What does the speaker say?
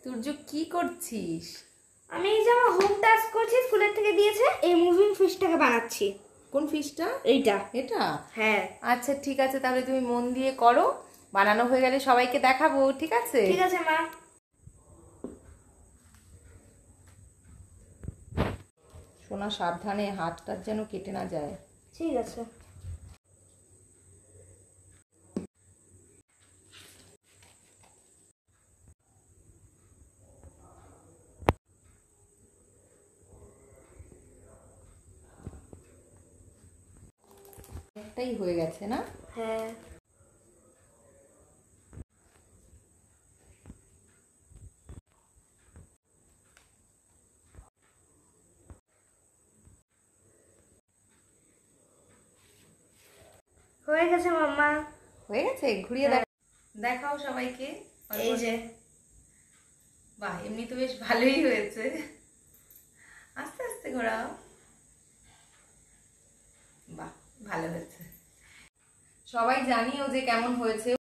তুর্য কি করছিস? আমি এই যে আমার হোম টাস্ক করছি, স্কুলের থেকে দিয়েছে, এই মুভিং ফিশটাকে বানাচ্ছি। কোন ফিশটা? এইটা। এটা? হ্যাঁ আচ্ছা ঠিক আছে, তাহলে তুমি মন দিয়ে করো, বানানো হয়ে গেলে সবাইকে দেখাবো, ঠিক আছে? ঠিক আছে মা। সোনা সাবধানে, হাতটা যেন কেটে না যায়। ঠিক আছে। একটাই হয়ে গেছে না? হ্যাঁ হয়ে গেছে মাম্মা। হয়ে গেছে, ঘুরিয়ে দেখাও সবাইকে। এই যে। বাহ, এমনি তো বেশ ভালোই হয়েছে। আস্তে আস্তে ঘোরাও। বাহ, ভালো হয়েছে। সবাই জানিও যে কেমন হয়েছে।